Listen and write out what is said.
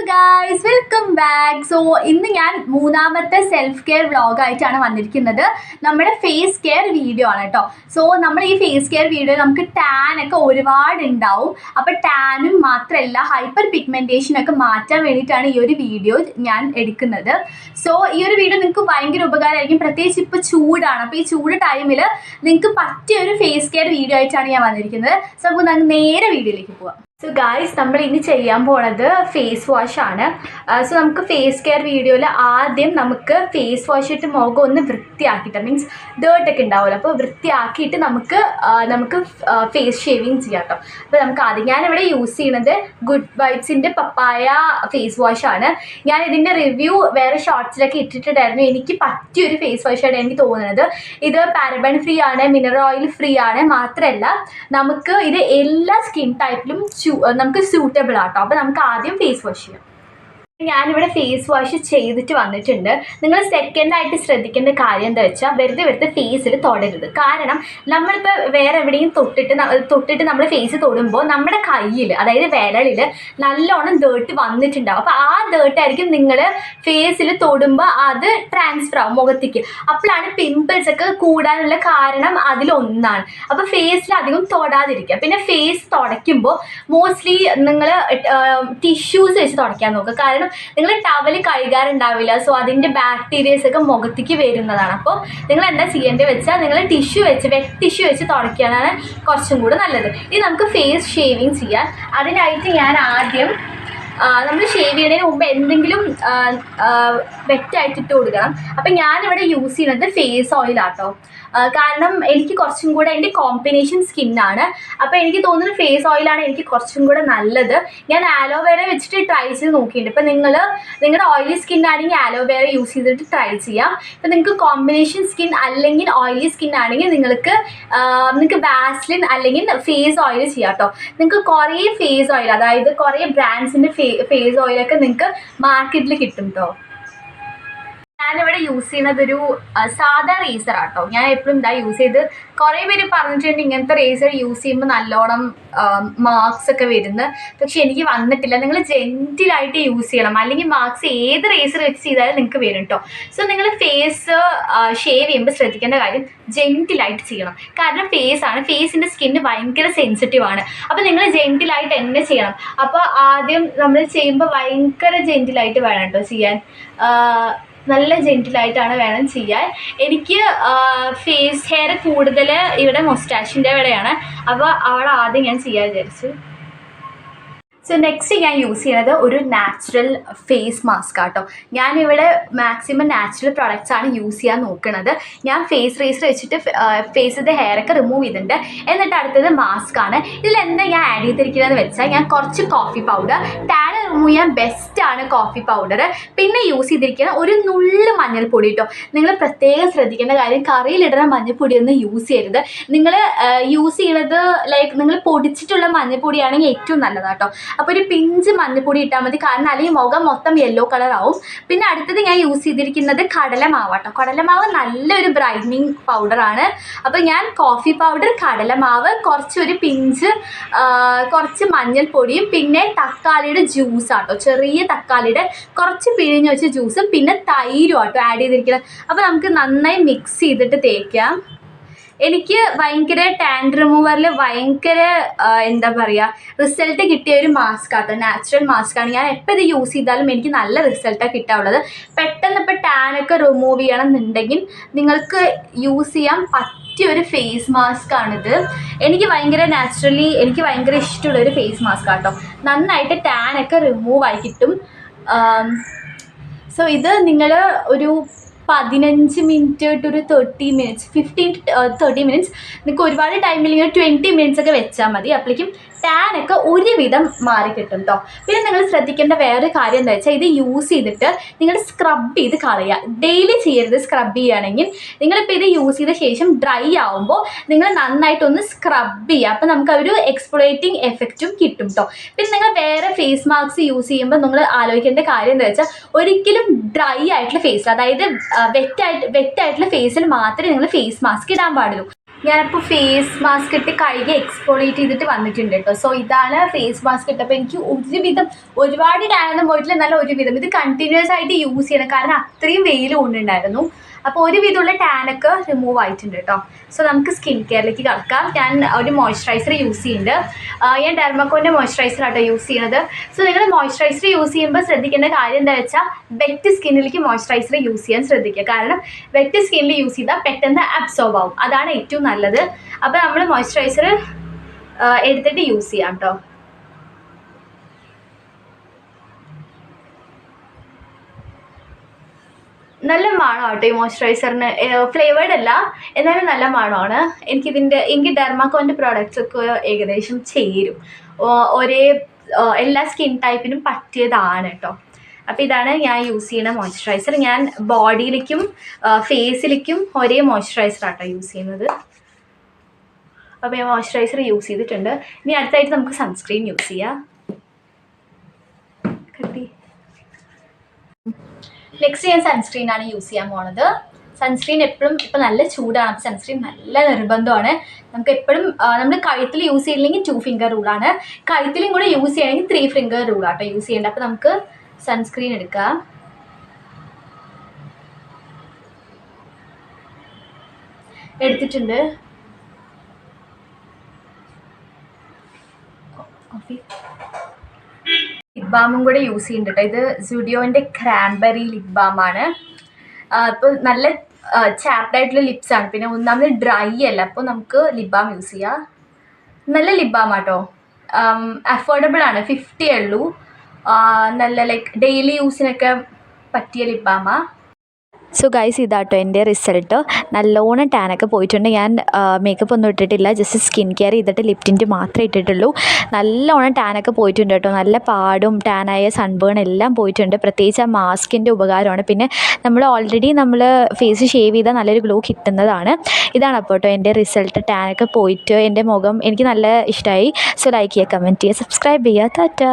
Guys, welcome back. So ഇന്ന് ഞാൻ മൂന്നാമത്തെ സെൽഫ് കെയർ വ്ളോഗായിട്ടാണ് വന്നിരിക്കുന്നത്. നമ്മുടെ ഫേസ് കെയർ വീഡിയോ ആണ് കേട്ടോ. സോ നമ്മൾ ഈ ഫേസ് കെയർ വീഡിയോ നമുക്ക് ടാൻ ഒക്കെ ഒരുപാട് ഉണ്ടാവും. അപ്പോൾ ടാനും മാത്രമല്ല ഹൈപ്പർ പിഗ്മെൻറ്റേഷനൊക്കെ മാറ്റാൻ വേണ്ടിയിട്ടാണ് ഈ ഒരു വീഡിയോ ഞാൻ എടുക്കുന്നത്. സോ ഈ ഒരു വീഡിയോ നിങ്ങൾക്ക് ഭയങ്കര ഉപകാരമായിരിക്കും. പ്രത്യേകിച്ച് ഇപ്പോൾ ചൂടാണ്. അപ്പോൾ ഈ ചൂട് ടൈമിൽ നിങ്ങൾക്ക് പറ്റിയ ഒരു ഫേസ് കെയർ വീഡിയോ ആയിട്ടാണ് ഞാൻ വന്നിരിക്കുന്നത്. സോ നമുക്ക് നേരെ വീഡിയോയിലേക്ക് പോവാം. സോ ഗായ്സ്, നമ്മൾ ഇനി ചെയ്യാൻ പോണത് ഫേസ് വാഷ് ആണ്. സോ നമുക്ക് ഫേസ് കെയർ വീഡിയോയിൽ ആദ്യം നമുക്ക് ഫേസ് വാഷ് ഇട്ട് മുഖം ഒന്ന് വൃത്തിയാക്കിയിട്ട്, മീൻസ് ഡേർട്ടൊക്കെ ഉണ്ടാവുമല്ലോ, അപ്പോൾ വൃത്തിയാക്കിയിട്ട് നമുക്ക് ഫേസ് ഷേവിങ് ചെയ്യാം കേട്ടോ. അപ്പോൾ നമുക്ക് ആദ്യം ഞാനിവിടെ യൂസ് ചെയ്യുന്നത് ഗുഡ് വൈബ്സിൻ്റെ പപ്പായ ഫേസ് വാഷാണ്. ഞാൻ ഇതിൻ്റെ റിവ്യൂ വേറെ ഷോർട്സിലൊക്കെ ഇട്ടിട്ടുണ്ടായിരുന്നു. എനിക്ക് പറ്റിയൊരു ഫേസ് വാഷാണ് എനിക്ക് തോന്നുന്നത്. ഇത് പാരബൻ ഫ്രീ ആണ്, മിനറൽ ഓയിൽ ഫ്രീ ആണ്. മാത്രമല്ല നമുക്ക് ഇത് എല്ലാ സ്കിൻ ടൈപ്പിലും നമുക്ക് സ്യൂട്ടബിൾ ആട്ടോ. അപ്പോൾ നമുക്ക് ആദ്യം ഫേസ് വാഷ് ചെയ്യാം. ഞാനിവിടെ ഫേസ് വാഷ് ചെയ്തിട്ട് വന്നിട്ടുണ്ട്. നിങ്ങൾ സെക്കൻഡായിട്ട് ശ്രദ്ധിക്കേണ്ട കാര്യം എന്താ വെച്ചാൽ, വെറുതെ ഫേസിൽ തൊടരുത്. കാരണം നമ്മളിപ്പോൾ വേറെ എവിടെയും തൊട്ടിട്ട് നമ്മൾ ഫേസ് തൊടുമ്പോൾ നമ്മുടെ കയ്യിൽ, അതായത് വിരലിൽ നല്ലോണം ഡേർട്ട് വന്നിട്ടുണ്ടാവും. അപ്പോൾ ആ ഡേർട്ടായിരിക്കും നിങ്ങൾ ഫേസിൽ തൊടുമ്പോൾ അത് ട്രാൻസ്ഫർ ആവും മുഖത്തേക്ക്. അപ്പോഴാണ് പിമ്പിൾസ് ഒക്കെ കൂടാനുള്ള കാരണം അതിലൊന്നാണ്. അപ്പോൾ ഫേസിൽ അധികം തൊടാതിരിക്കുക. പിന്നെ ഫേസ് തുടയ്ക്കുമ്പോൾ മോസ്റ്റ്ലി നിങ്ങൾ ടിഷ്യൂസ് വെച്ച് തുടയ്ക്കാൻ നോക്കുക. കാരണം നിങ്ങൾ ടവൽ കഴുകാറുണ്ടാവില്ല. സോ അതിൻ്റെ ബാക്ടീരിയസ് ഒക്കെ മുഖത്തേക്ക് വരുന്നതാണ്. അപ്പോൾ നിങ്ങൾ എന്താ ചെയ്യേണ്ടത് വെച്ചാൽ, നിങ്ങൾ വെറ്റ് ടിഷ്യൂ വെച്ച് തുടയ്ക്കാനാണ് കുറച്ചും കൂടെ നല്ലത്. ഇനി നമുക്ക് ഫേസ് ഷേവിങ് ചെയ്യാൻ. അതിനായിട്ട് ഞാൻ ആദ്യം നമ്മൾ ഷേവ് ചെയ്യുന്നതിന് മുമ്പ് എന്തെങ്കിലും വെറ്റായിട്ടിട്ട് കൊടുക്കണം. അപ്പം ഞാനിവിടെ യൂസ് ചെയ്യുന്നത് ഫേസ് ഓയിലാട്ടോ. കാരണം എനിക്ക് കുറച്ചും കൂടെ എൻ്റെ കോമ്പിനേഷൻ സ്കിന്നാണ്. അപ്പോൾ എനിക്ക് തോന്നുന്നത് ഫേസ് ഓയിലാണ് എനിക്ക് കുറച്ചും കൂടെ നല്ലത്. ഞാൻ ആലോവേര വെച്ചിട്ട് ട്രൈ ചെയ്ത് നോക്കിയിട്ടുണ്ട്. ഇപ്പം നിങ്ങളുടെ ഓയിലി സ്കിൻ ആണെങ്കിൽ ആലോവേര യൂസ് ചെയ്തിട്ട് ട്രൈ ചെയ്യാം. ഇപ്പം നിങ്ങൾക്ക് കോമ്പിനേഷൻ സ്കിൻ അല്ലെങ്കിൽ ഓയിലി സ്കിൻ ആണെങ്കിൽ നിങ്ങൾക്ക് വാസ്ലിൻ അല്ലെങ്കിൽ ഫേസ് ഓയിൽ ചെയ്യാം കേട്ടോ. നിങ്ങൾക്ക് കുറേ ഫേസ് ഓയിൽ, അതായത് കുറേ ബ്രാൻഡ്സിൻ്റെ ഫേസ് ഓയിലൊക്കെ നിങ്ങൾക്ക് മാർക്കറ്റിൽ കിട്ടും കേട്ടോ. ഞാനിവിടെ യൂസ് ചെയ്യുന്നത് ഒരു സാധാ റേസർ ആട്ടോ. ഞാൻ എപ്പോഴും യൂസ് ചെയ്ത്, കുറേ പേര് പറഞ്ഞിട്ടുണ്ട് ഇങ്ങനത്തെ റേസർ യൂസ് ചെയ്യുമ്പോൾ നല്ലോണം മാർക്സ് ഒക്കെ വരുന്നത്. പക്ഷെ എനിക്ക് വന്നിട്ടില്ല. നിങ്ങൾ ജെൻറ്റിലായിട്ട് യൂസ് ചെയ്യണം, അല്ലെങ്കിൽ മാർക്സ് ഏത് റേസർ വെച്ച് ചെയ്താലും നിങ്ങൾക്ക് വരും കേട്ടോ. സോ നിങ്ങൾ ഫേസ് ഷേവ് ചെയ്യുമ്പോൾ ശ്രദ്ധിക്കേണ്ട കാര്യം ജെൻറ്റിലായിട്ട് ചെയ്യണം. കാരണം ഫേസിൻ്റെ സ്കിന്ന് ഭയങ്കര സെൻസിറ്റീവാണ്. അപ്പോൾ നിങ്ങൾ ജെൻറ്റിലായിട്ട് തന്നെ ചെയ്യണം. അപ്പോൾ ആദ്യം നമ്മൾ ചെയ്യുമ്പോൾ ഭയങ്കര ജെൻറ്റിലായിട്ട് വേണം കേട്ടോ ചെയ്യാൻ. നല്ല ജെൻറ്റിലായിട്ടാണ് വേണം ചെയ്യാൻ. എനിക്ക് ഫേസ് ഹെയർ കൂടുതൽ ഇവിടെ മൊസ്റ്റാഷിൻ്റെ ഇവിടെയാണ്. അപ്പോൾ അവിടെ ആദ്യം ഞാൻ ചെയ്യാൻ വിചാരിച്ചു. സോ നെക്സ്റ്റ് ഞാൻ യൂസ് ചെയ്യുന്നത് ഒരു നാച്ചുറൽ ഫേസ് മാസ്ക് ആട്ടോ. ഞാനിവിടെ മാക്സിമം നാച്ചുറൽ പ്രോഡക്റ്റ്സ് ആണ് യൂസ് ചെയ്യാൻ നോക്കുന്നത്. ഞാൻ ഫേസ് റേസർ വെച്ചിട്ട് ഫേസിൻ്റെ ഹെയറൊക്കെ റിമൂവ് ചെയ്തിട്ടുണ്ട്. എന്നിട്ട് അടുത്തത് മാസ്ക് ആണ്. ഇതിലെന്താ ഞാൻ ആഡ് ചെയ്തിരിക്കുന്നതെന്ന് വെച്ചാൽ, ഞാൻ കുറച്ച് കോഫി പൗഡർ, ടാൻ റിമൂവ് ചെയ്യാൻ ബെസ്റ്റാണ് കോഫി പൗഡർ. പിന്നെ യൂസ് ചെയ്തിരിക്കുന്ന ഒരു നുള്ളു മഞ്ഞൾപ്പൊടി കേട്ടോ. നിങ്ങൾ പ്രത്യേകം ശ്രദ്ധിക്കേണ്ട കാര്യം, കറിയിലിടുന്ന മഞ്ഞൾപ്പൊടിയൊന്നും യൂസ് ചെയ്യരുത്. നിങ്ങൾ യൂസ് ചെയ്യണത് നിങ്ങൾ പൊടിച്ചിട്ടുള്ള മഞ്ഞൾപ്പൊടിയാണെങ്കിൽ ഏറ്റവും നല്ലതാട്ടോ. അപ്പോൾ ഒരു പിഞ്ച് മഞ്ഞൾപ്പൊടി ഇട്ടാൽ മതി. കാരണം അല്ലെങ്കിൽ മുഖം മൊത്തം യെല്ലോ കളർ ആവും. പിന്നെ അടുത്തത് ഞാൻ യൂസ് ചെയ്തിരിക്കുന്നത് കടലമാവാട്ടോ. കടലമാവ് നല്ലൊരു ബ്രൈറ്റനിങ് പൗഡറാണ്. അപ്പോൾ ഞാൻ കോഫി പൗഡർ, കടലമാവ്, കുറച്ചൊരു പിഞ്ച് കുറച്ച് മഞ്ഞൾപ്പൊടിയും പിന്നെ തക്കാളിയുടെ ജ്യൂസാട്ടോ. ചെറിയ തക്കാളിയുടെ കുറച്ച് പിഴിഞ്ഞ് വെച്ച ജ്യൂസും പിന്നെ തൈരും ആട്ടോ ആഡ് ചെയ്തിരിക്കുന്നത്. അപ്പോൾ നമുക്ക് നന്നായി മിക്സ് ചെയ്തിട്ട് തേക്കാം. എനിക്ക് ഭയങ്കര ടാൻ റിമൂവറിൽ ഭയങ്കര എന്താ പറയുക, റിസൾട്ട് കിട്ടിയ ഒരു മാസ്ക് ആട്ടോ. നാച്ചുറൽ മാസ്കാണ്. ഞാൻ എപ്പോൾ ഇത് യൂസ് ചെയ്താലും എനിക്ക് നല്ല റിസൾട്ടാണ് കിട്ടാറുള്ളത്. പെട്ടെന്ന് ഇപ്പോൾ ടാനൊക്കെ റിമൂവ് ചെയ്യണം എന്നുണ്ടെങ്കിൽ നിങ്ങൾക്ക് യൂസ് ചെയ്യാൻ പറ്റിയൊരു ഫേസ് മാസ്ക് ആണിത്. എനിക്ക് ഭയങ്കര ഇഷ്ടമുള്ളൊരു ഫേസ് മാസ്ക് ആട്ടോ. നന്നായിട്ട് ടാനൊക്കെ റിമൂവ് ആയി കിട്ടും. സോ ഇത് നിങ്ങൾ ഒരു 15 മിനിറ്റ് ടു ഒരു 30 മിനിറ്റ്സ്, 15 to 30 മിനിറ്റ്സ്, നിങ്ങൾക്ക് ഒരുപാട് ടൈമില്ലെങ്കിൽ 20 മിനിറ്റ്സ് ഒക്കെ വെച്ചാൽ മതി. അപ്പോഴേക്കും ടാനൊക്കെ ഒരുവിധം മാറി കിട്ടും കേട്ടോ. പിന്നെ നിങ്ങൾ ശ്രദ്ധിക്കേണ്ട വേറൊരു കാര്യം എന്താ വെച്ചാൽ, ഇത് യൂസ് ചെയ്തിട്ട് നിങ്ങൾ സ്ക്രബ് ചെയ്ത് കളയുക. ഡെയിലി ചെയ്യരുത്. സ്ക്രബ് ചെയ്യുകയാണെങ്കിൽ നിങ്ങളിപ്പോൾ ഇത് യൂസ് ചെയ്ത ശേഷം ഡ്രൈ ആവുമ്പോൾ നിങ്ങൾ നന്നായിട്ടൊന്ന് സ്ക്രബ് ചെയ്യുക. അപ്പോൾ നമുക്ക് ഒരു എക്സ്ഫോളിയേറ്റിംഗ് എഫക്റ്റും കിട്ടും കേട്ടോ. പിന്നെ നിങ്ങൾ വേറെ ഫേസ് മാസ്ക് യൂസ് ചെയ്യുമ്പോൾ നിങ്ങൾ ആലോചിക്കേണ്ട കാര്യം എന്താ വെച്ചാൽ, ഒരിക്കലും ഡ്രൈ ആയിട്ടുള്ള ഫേസിൽ, അതായത് വെറ്റായിട്ടുള്ള ഫേസിൽ മാത്രമേ നിങ്ങൾ ഫേസ് മാസ്ക് ഇടാൻ പാടുള്ളൂ. ഞാനിപ്പോൾ ഫേസ് മാസ്ക് ഇട്ട് കഴുകി എക്സ്പോളിയേറ്റ് ചെയ്തിട്ട് വന്നിട്ടുണ്ട് കേട്ടോ. സോ ഇതാണ് ഫേസ് മാസ്ക് ഇട്ടപ്പോൾ എനിക്ക് ഒരുപാട് ടാനൊന്നും പോയിട്ടില്ല, നല്ല ഒരുവിധം ഇത് കണ്ടിന്യൂസ് ആയിട്ട് യൂസ് ചെയ്യണം, കാരണം അത്രയും വെയിൽ കൊണ്ടുണ്ടായിരുന്നു. അപ്പോൾ ഒരുവിധമുള്ള ടാനൊക്കെ റിമൂവ് ആയിട്ടുണ്ട് കേട്ടോ. സോ നമുക്ക് സ്കിൻ കെയറിലേക്ക് കിടക്കാം. ഞാൻ ഒരു മോയ്സ്ചറൈസർ യൂസ് ചെയ്യുന്നുണ്ട്. ഞാൻ ഡെർമക്കോൻ്റെ മോയ്സ്ചറൈസറാട്ടോ യൂസ് ചെയ്യുന്നത്. സോ നിങ്ങൾ മോയ്സ്ചറൈസർ യൂസ് ചെയ്യുമ്പോൾ ശ്രദ്ധിക്കേണ്ട കാര്യം എന്താ വെച്ചാൽ വെറ്റ് സ്കിന്നിലേക്ക് മോയ്സ്ചറൈസർ യൂസ് ചെയ്യാൻ ശ്രദ്ധിക്കുക. കാരണം വെറ്റ് സ്കിന്നിൽ യൂസ് ചെയ്താൽ പെട്ടെന്ന് അബ്സോർബ് ആവും, അതാണ് ഏറ്റവും നല്ലത്. അപ്പോൾ നമ്മൾ മോയ്സ്ചറൈസർ എടുത്തിട്ട് യൂസ് ചെയ്യാം കേട്ടോ. നല്ല മണമാണ് കേട്ടോ ഈ മോയ്സ്ചറൈസറിന്. ഫ്ലേവേർഡ് അല്ല, എന്നാലും നല്ല മണമാണ്. എനിക്ക് ഡെർമാക്കോൻ്റെ പ്രോഡക്റ്റ്സ് ഒക്കെ ഏകദേശം ചേരും, ഒരേ എല്ലാ സ്കിൻ ടൈപ്പിനും പറ്റിയതാണ് കേട്ടോ. അപ്പോൾ ഇതാണ് ഞാൻ യൂസ് ചെയ്യുന്ന മോയ്സ്ചറൈസർ. ഞാൻ ബോഡിയിലേക്കും ഫേസിലേക്കും ഒരേ മോയ്സ്ചറൈസറാട്ടോ യൂസ് ചെയ്യുന്നത്. അപ്പോൾ ഞാൻ മോയ്സ്ചറൈസർ യൂസ് ചെയ്തിട്ടുണ്ട്. ഇനി അടുത്തായിട്ട് നമുക്ക് സൺസ്ക്രീൻ യൂസ് ചെയ്യാം. നെക്സ്റ്റ് ഞാൻ സൺസ്ക്രീനാണ് യൂസ് ചെയ്യാൻ പോണത്. സൺസ്ക്രീൻ എപ്പോഴും ഇപ്പം നല്ല ചൂടാണ്, അപ്പോൾ സൺസ്ക്രീൻ നല്ല നിർബന്ധമാണ്. നമുക്ക് എപ്പോഴും നമ്മൾ കഴുത്തിൽ യൂസ് ചെയ്യില്ലെങ്കിൽ 2 ഫിംഗർ റൂളാണ്, കഴുത്തിലും കൂടെ യൂസ് ചെയ്യണമെങ്കിൽ 3 ഫിംഗർ റൂളാട്ടോ യൂസ് ചെയ്യേണ്ടത്. അപ്പോൾ നമുക്ക് സൺസ്ക്രീൻ എടുക്കാം. എടുത്തിട്ടുണ്ട്. ലിപ് ബാമും കൂടെ യൂസ് ചെയ്യുന്നുണ്ട്. ഇത് സുഡിയോൻ്റെ ക്രാൻബെറി ലിപ് ബാമാണ്. ഇപ്പോൾ നല്ല ചാപ്ഡായിട്ടുള്ള ലിപ്സാണ്, പിന്നെ ഒന്നാമത് ഡ്രൈ അല്ല, അപ്പോൾ നമുക്ക് ലിപ് ബാം യൂസ് ചെയ്യാം. നല്ല ലിപ് ബാമാട്ടോ, അഫോർഡബിൾ ആണ്, 50 ഉള്ളൂ. നല്ല ഡെയിലി യൂസിനൊക്കെ പറ്റിയ ലിപ് ബാമാണ്. സോ ഗൈസ്, ഇതാട്ടോ എൻ്റെ റിസൾട്ട്. നല്ലോണം ടാനൊക്കെ പോയിട്ടുണ്ട്. ഞാൻ മേക്കപ്പ് ഒന്നും ഇട്ടിട്ടില്ല, ജസ്റ്റ് സ്കിൻ കെയർ ചെയ്തിട്ട് ലിപ് ടിൻറ്റ് മാത്രമേ ഇട്ടിട്ടുള്ളൂ. നല്ലോണം ടാനൊക്കെ പോയിട്ടുണ്ട് കേട്ടോ. നല്ല പാടും ടാനായ സൺബേൺ എല്ലാം പോയിട്ടുണ്ട്. പ്രത്യേകിച്ച് ആ മാസ്കിൻ്റെ ഉപകാരമാണ്. പിന്നെ നമ്മൾ ഫേസ് ഷേവ് ചെയ്താൽ നല്ലൊരു ഗ്ലോ കിട്ടുന്നതാണ്. ഇതാണ് അപ്പോൾ കേട്ടോ എൻ്റെ റിസൾട്ട്. ടാനൊക്കെ പോയിട്ട് എൻ്റെ മുഖം എനിക്ക് നല്ല ഇഷ്ടമായി. സോ ലൈക്ക് ചെയ്യുക, കമൻറ്റ് ചെയ്യുക, സബ്സ്ക്രൈബ് ചെയ്യുക. ടാറ്റാ.